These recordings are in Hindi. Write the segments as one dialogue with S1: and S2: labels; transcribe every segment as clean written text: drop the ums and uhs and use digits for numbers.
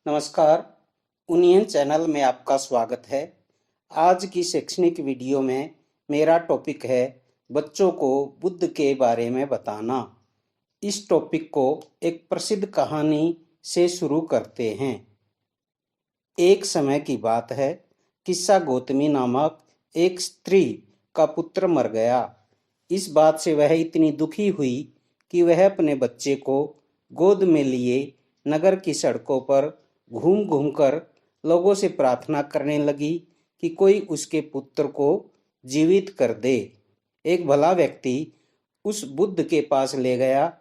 S1: नमस्कार। उनियन चैनल में आपका स्वागत है। आज की शैक्षणिक वीडियो में मेरा टॉपिक है बच्चों को बुद्ध के बारे में बताना। इस टॉपिक को एक प्रसिद्ध कहानी से शुरू करते हैं। एक समय की बात है, किस्सा गौतमी नामक एक स्त्री का पुत्र मर गया। इस बात से वह इतनी दुखी हुई कि वह अपने बच्चे को गोद में लिए नगर की सड़कों पर घूम घूम कर लोगों से प्रार्थना करने लगी कि कोई उसके पुत्र को जीवित कर दे। एक भला व्यक्ति उस बुद्ध के पास ले गया।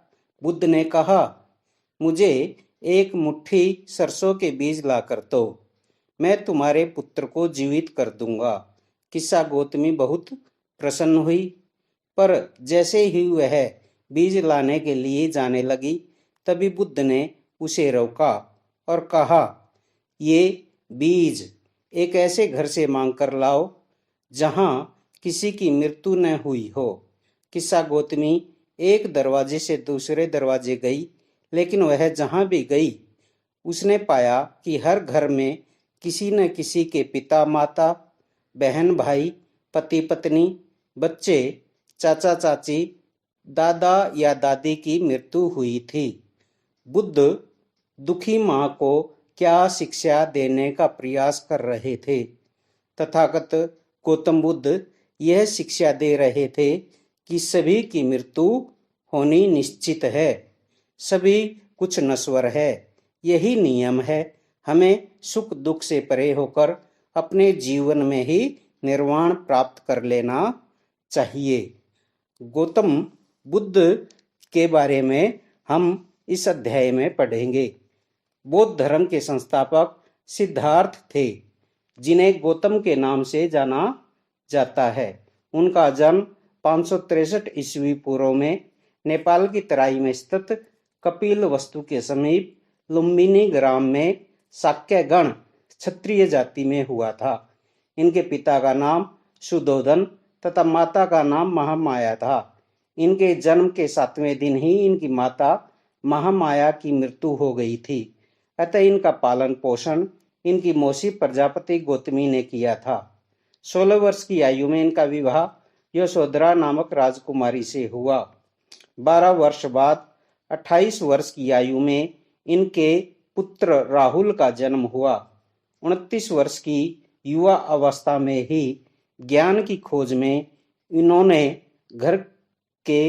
S1: बुद्ध ने कहा, मुझे एक मुट्ठी सरसों के बीज लाकर दो, मैं तुम्हारे पुत्र को जीवित कर दूंगा। किस्सा गौतमी बहुत प्रसन्न हुई, पर जैसे ही वह बीज लाने के लिए जाने लगी, तभी बुद्ध ने उसे रोका और कहा, ये बीज एक ऐसे घर से मांग कर लाओ जहां किसी की मृत्यु न हुई हो। किस्सा गौतमी एक दरवाजे से दूसरे दरवाजे गई, लेकिन वह जहां भी गई उसने पाया कि हर घर में किसी न किसी के पिता माता, बहन भाई, पति पत्नी, बच्चे, चाचा चाची, दादा या दादी की मृत्यु हुई थी। बुद्ध दुखी मां को क्या शिक्षा देने का प्रयास कर रहे थे? तथागत गौतम बुद्ध यह शिक्षा दे रहे थे कि सभी की मृत्यु होनी निश्चित है, सभी कुछ नश्वर है। यही नियम है। हमें सुख दुख से परे होकर अपने जीवन में ही निर्वाण प्राप्त कर लेना चाहिए। गौतम बुद्ध के बारे में हम इस अध्याय में पढ़ेंगे। बौद्ध धर्म के संस्थापक सिद्धार्थ थे, जिन्हें गौतम के नाम से जाना जाता है। उनका जन्म 563 ईस्वी पूर्व में नेपाल की तराई में स्थित कपिलवस्तु के समीप लुम्बिनी ग्राम में शाक्यगण क्षत्रिय जाति में हुआ था। इनके पिता का नाम सुधोधन तथा माता का नाम महामाया था। इनके जन्म के 7वें दिन ही इनकी माता महामाया की मृत्यु हो गई थी। अतः इनका पालन पोषण इनकी मौसी प्रजापति गौतमी ने किया था। 16 वर्ष की आयु में इनका विवाह यशोधरा नामक राजकुमारी से हुआ। 12 वर्ष बाद 28 वर्ष की आयु में इनके पुत्र राहुल का जन्म हुआ। 29 वर्ष की युवा अवस्था में ही ज्ञान की खोज में इन्होंने घर के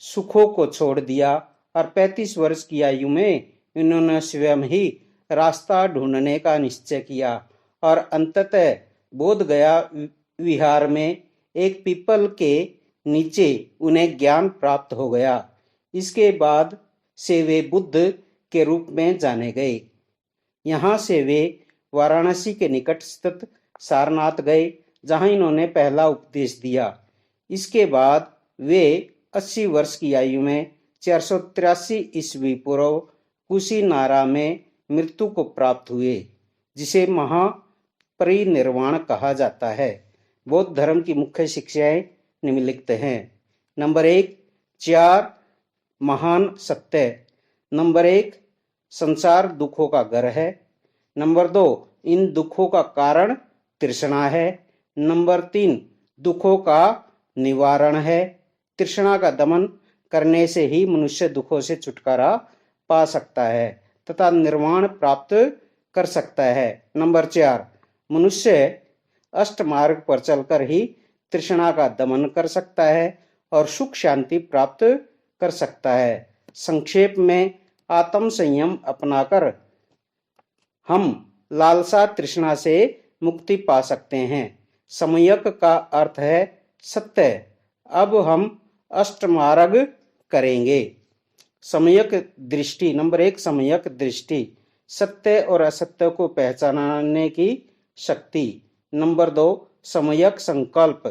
S1: सुखों को छोड़ दिया और 35 वर्ष की आयु में इन्होंने स्वयं ही रास्ता ढूंढने का निश्चय किया और अंततः बोध गया विहार में एक पीपल के नीचे उन्हें ज्ञान प्राप्त हो गया। इसके बाद से वे बुद्ध के रूप में जाने गए। यहाँ से वे वाराणसी के निकट स्थित सारनाथ गए, जहाँ इन्होंने पहला उपदेश दिया। इसके बाद वे 80 वर्ष की आयु में 483 ईस्वी पूर्व कुशीनारा में मृत्यु को प्राप्त हुए, जिसे महापरिनिर्वाण कहा जाता है। बौद्ध धर्म की मुख्य शिक्षाएं निम्नलिखित हैं। नंबर 1, 4 महान सत्य। नंबर 1, संसार दुखों का घर है। नंबर 2, इन दुखों का कारण तृष्णा है। नंबर 3, दुखों का निवारण है। तृष्णा का दमन करने से ही मनुष्य दुखों से छुटकारा पा सकता है तथा निर्वाण प्राप्त कर सकता है। नंबर 4, मनुष्य अष्ट मार्ग पर चलकर ही तृष्णा का दमन कर सकता है और सुख शांति प्राप्त कर सकता है। संक्षेप में, आत्म संयम अपनाकर हम लालसा तृष्णा से मुक्ति पा सकते हैं। सम्यक का अर्थ है सत्य। अब हम अष्टमार्ग करेंगे। सम्यक दृष्टि। नंबर 1, सम्यक दृष्टि, सत्य और असत्य को पहचानने की शक्ति। नंबर 2, सम्यक संकल्प,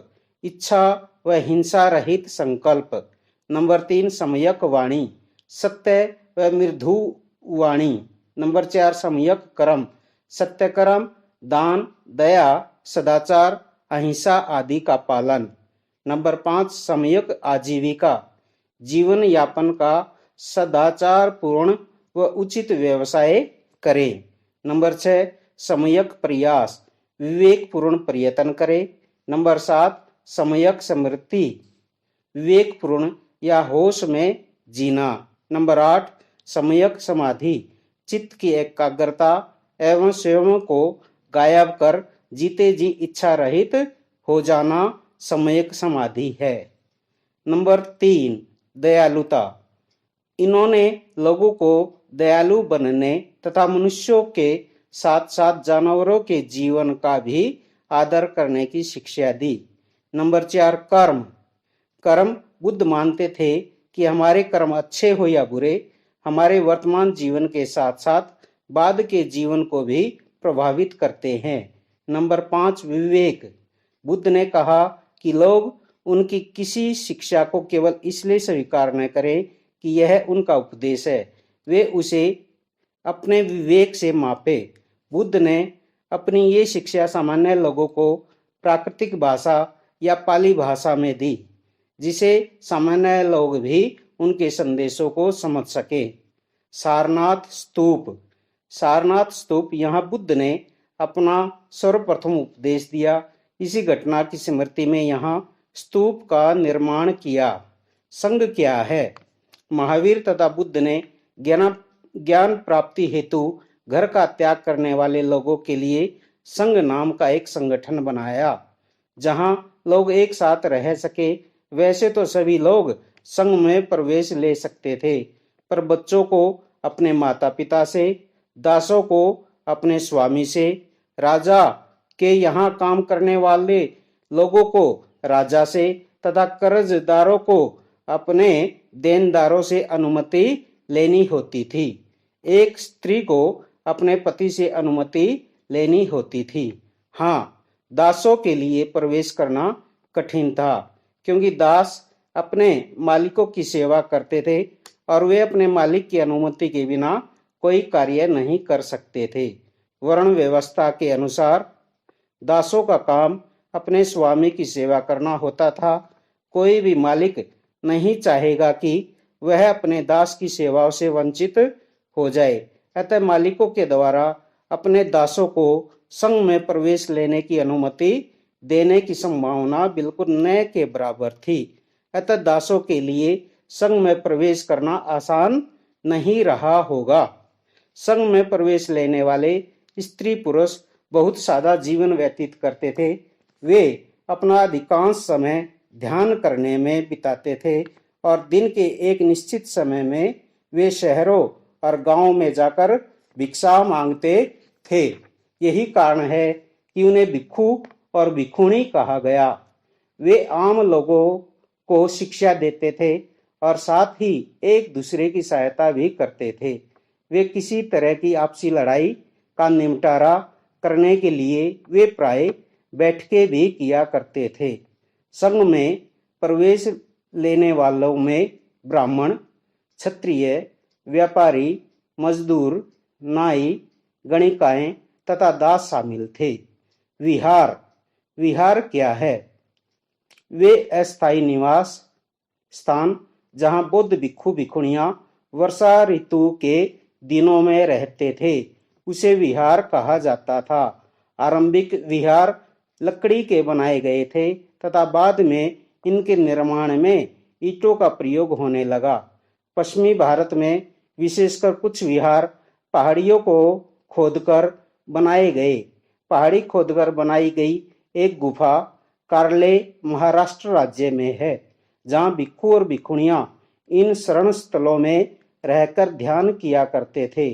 S1: इच्छा व हिंसा रहित संकल्प। नंबर 3, सम्यक वाणी, सत्य व मृदु वाणी। नंबर 4, सम्यक कर्म, सत्य कर्म, दान, दया, सदाचार, अहिंसा आदि का पालन। नंबर 5, सम्यक आजीविका, जीवन यापन का सदाचार पूर्ण व उचित व्यवसाय करें। नंबर 6, सम्यक प्रयास, विवेकपूर्ण प्रयत्न करें। नंबर 7, सम्यक स्मृति, विवेकपूर्ण या होश में जीना। नंबर 8, सम्यक समाधि, चित्त की एकाग्रता एवं स्वयं को गायब कर जीते जी इच्छा रहित हो जाना सम्यक समाधि है। नंबर 3, दयालुता, इन्होंने लोगों को दयालु बनने तथा मनुष्यों के साथ साथ जानवरों के जीवन का भी आदर करने की शिक्षा दी। नंबर 4, कर्म, कर्म बुद्ध मानते थे कि हमारे कर्म अच्छे हो या बुरे हमारे वर्तमान जीवन के साथ साथ बाद के जीवन को भी प्रभावित करते हैं। नंबर 5, विवेक, बुद्ध ने कहा कि लोग उनकी किसी शिक्षा को केवल इसलिए स्वीकार न करें कि यह उनका उपदेश है, वे उसे अपने विवेक से मापे। बुद्ध ने अपनी ये शिक्षा सामान्य लोगों को प्राकृतिक भाषा या पाली भाषा में दी, जिसे सामान्य लोग भी उनके संदेशों को समझ सके। सारनाथ स्तूप, सारनाथ स्तूप यहाँ बुद्ध ने अपना सर्वप्रथम उपदेश दिया। इसी घटना की स्मृति में यहाँ स्तूप का निर्माण किया। संघ क्या है? महावीर तथा बुद्ध ने ज्ञान प्राप्ति हेतु घर का त्याग करने वाले लोगों के लिए संघ नाम का एक संगठन बनाया, जहां लोग एक साथ रह सके। वैसे तो सभी लोग संघ में प्रवेश ले सकते थे, पर बच्चों को अपने माता पिता से, दासों को अपने स्वामी से, राजा के यहाँ काम करने वाले लोगों को राजा से तथा कर्जदारों को अपने देनदारों से अनुमति लेनी होती थी। एक स्त्री को अपने पति से अनुमति लेनी होती थी। हाँ, दासों के लिए प्रवेश करना कठिन था, क्योंकि दास अपने मालिकों की सेवा करते थे और वे अपने मालिक की अनुमति के बिना कोई कार्य नहीं कर सकते थे। वर्ण व्यवस्था के अनुसार दासों का काम अपने स्वामी की सेवा करना होता था। कोई भी मालिक नहीं चाहेगा कि वह अपने दास की सेवाओं से वंचित हो जाए। अतः मालिकों के द्वारा अपने दासों को संघ में प्रवेश लेने की अनुमति देने की संभावना बिल्कुल न के बराबर थी। अतः दासों के लिए संघ में प्रवेश करना आसान नहीं रहा होगा। संघ में प्रवेश लेने वाले स्त्री पुरुष बहुत सादा जीवन व्यतीत करते थे। वे अपना अधिकांश समय ध्यान करने में बिताते थे और दिन के एक निश्चित समय में वे शहरों और गांवों में जाकर भिक्षा मांगते थे। यही कारण है कि उन्हें भिक्षु और भिक्षुणी कहा गया। वे आम लोगों को शिक्षा देते थे और साथ ही एक दूसरे की सहायता भी करते थे। वे किसी तरह की आपसी लड़ाई का निपटारा करने के लिए वे प्राय बैठकें भी किया करते थे। संघ में प्रवेश लेने वालों में ब्राह्मण, क्षत्रिय, व्यापारी, मजदूर, नाई, गणिकाएं तथा दास शामिल थे। विहार, विहार क्या है? वे अस्थायी निवास स्थान जहां बौद्ध भिक्षु भिक्षुणियां वर्षा ऋतु के दिनों में रहते थे, उसे विहार कहा जाता था। आरंभिक विहार लकड़ी के बनाए गए थे तथा बाद में इनके निर्माण में ईंटों का प्रयोग होने लगा। पश्चिमी भारत में विशेषकर कुछ विहार पहाड़ियों को खोदकर बनाए गए। पहाड़ी खोदकर बनाई गई एक गुफा कार्ले महाराष्ट्र राज्य में है, जहाँ भिक्षु और भिक्षुणियां इन शरण स्थलों में रहकर ध्यान किया करते थे।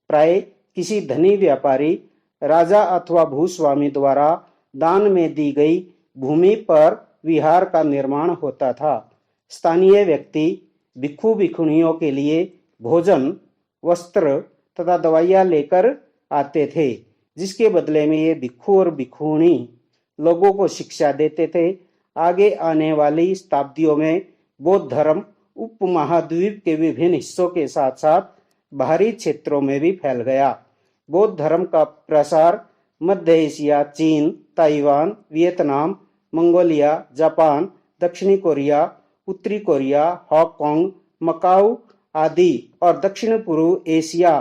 S1: प्राय किसी धनी व्यापारी, राजा अथवा भूस्वामी द्वारा दान में दी गई भूमि पर विहार का निर्माण होता था। स्थानीय व्यक्ति भिक्षु भिक्षुणियों के लिए भोजन, वस्त्र तथा दवाइयाँ लेकर आते थे, जिसके बदले में ये भिक्षु और भिक्षुणी लोगों को शिक्षा देते थे। आगे आने वाली शताब्दियों में बौद्ध धर्म उपमहाद्वीप के विभिन्न हिस्सों के साथ साथ बाहरी क्षेत्रों में भी फैल गया। बौद्ध धर्म का प्रसार मध्य एशिया, चीन, ताइवान, वियतनाम, मंगोलिया, जापान, दक्षिणी कोरिया, उत्तरी कोरिया, हांगकांग, मकाऊ आदि और दक्षिण पूर्व Asia,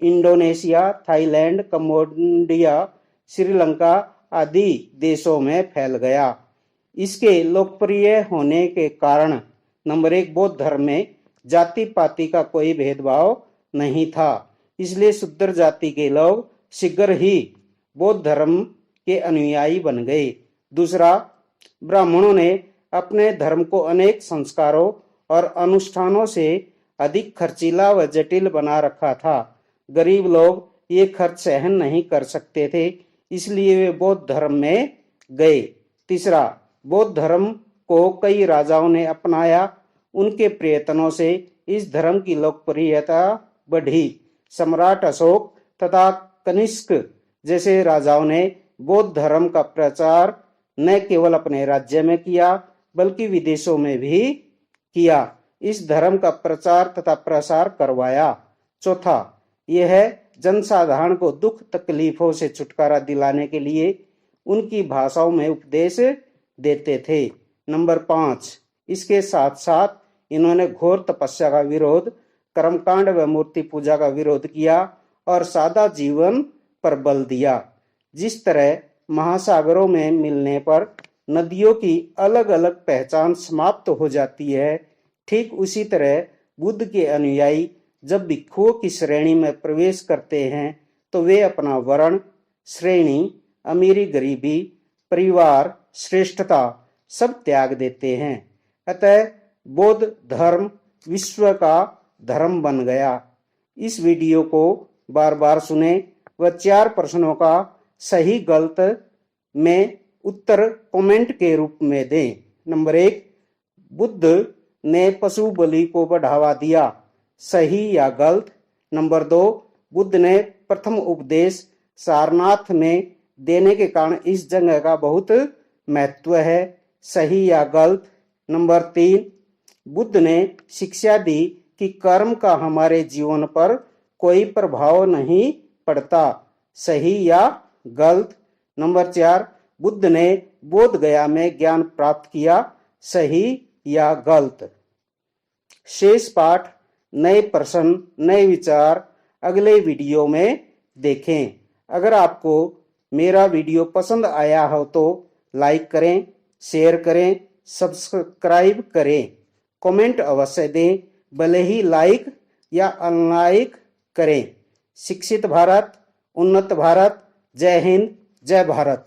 S1: Indonesia, Thailand, Cambodia, Sri Lanka आदि देशों में फैल गया। इसके लोकप्रिय होने के कारण नंबर 1, बौद्ध धर्म में जाति पाति का कोई भेदभाव नहीं था, इसलिए शूद्र जाति के लोग शीघ्र ही बौद्ध धर्म के अनुयायी बन गए। दूसरा, ब्राह्मणों ने अपने धर्म को अनेक संस्कारों और अनुष्ठानों से अधिक खर्चीला व जटिल बना रखा था। गरीब लोग ये खर्च सहन नहीं कर सकते थे, इसलिए वे बौद्ध धर्म में गए। तीसरा, बौद्ध धर्म को कई राजाओं ने अपनाया। उनके प्रयत्नों से इस धर्म की लोकप्रियता बढ़ी। सम्राट अशोक तथा कनिष्क जैसे राजाओं ने बौद्ध धर्म का प्रचार न केवल अपने राज्य में किया बल्कि विदेशों में भी किया। इस धर्म का प्रचार तथा प्रसार करवाया। चौथा, यह जनसाधारण को दुख तकलीफों से छुटकारा दिलाने के लिए उनकी भाषाओं में उपदेश देते थे। नंबर 5, इसके साथ साथ इन्होंने घोर तपस्या का विरोध, कर्मकांड व मूर्ति पूजा का विरोध किया और सादा जीवन पर बल दिया। जिस तरह महासागरों में मिलने पर नदियों की अलग अलग पहचान समाप्त हो जाती है, ठीक उसी तरह बुद्ध के अनुयायी जब भिक्षुओं की श्रेणी में प्रवेश करते हैं तो वे अपना वर्ण, श्रेणी, अमीरी गरीबी, परिवार, श्रेष्ठता सब त्याग देते हैं। अतः बौद्ध धर्म विश्व का धर्म बन गया। इस वीडियो को बार बार सुने व 4 प्रश्नों का सही गलत में उत्तर कमेंट के रूप में दें। नंबर 1, बुद्ध ने पशु बलि को बढ़ावा दिया, सही या गलत? नंबर 2, बुद्ध ने प्रथम उपदेश सारनाथ में देने के कारण इस जगह का बहुत महत्व है, सही या गलत? नंबर 3, बुद्ध ने शिक्षा दी कि कर्म का हमारे जीवन पर कोई प्रभाव नहीं पड़ता, सही या गलत? नंबर 4, बुद्ध ने बोध गया में ज्ञान प्राप्त किया, सही या गलत? शेष पाठ, नए प्रश्न, नए विचार अगले वीडियो में देखें। अगर आपको मेरा वीडियो पसंद आया हो तो लाइक करें, शेयर करें, सब्सक्राइब करें, कमेंट अवश्य दें, भले ही लाइक या अनलाइक करें। शिक्षित भारत, उन्नत भारत। जय हिंद, जय भारत।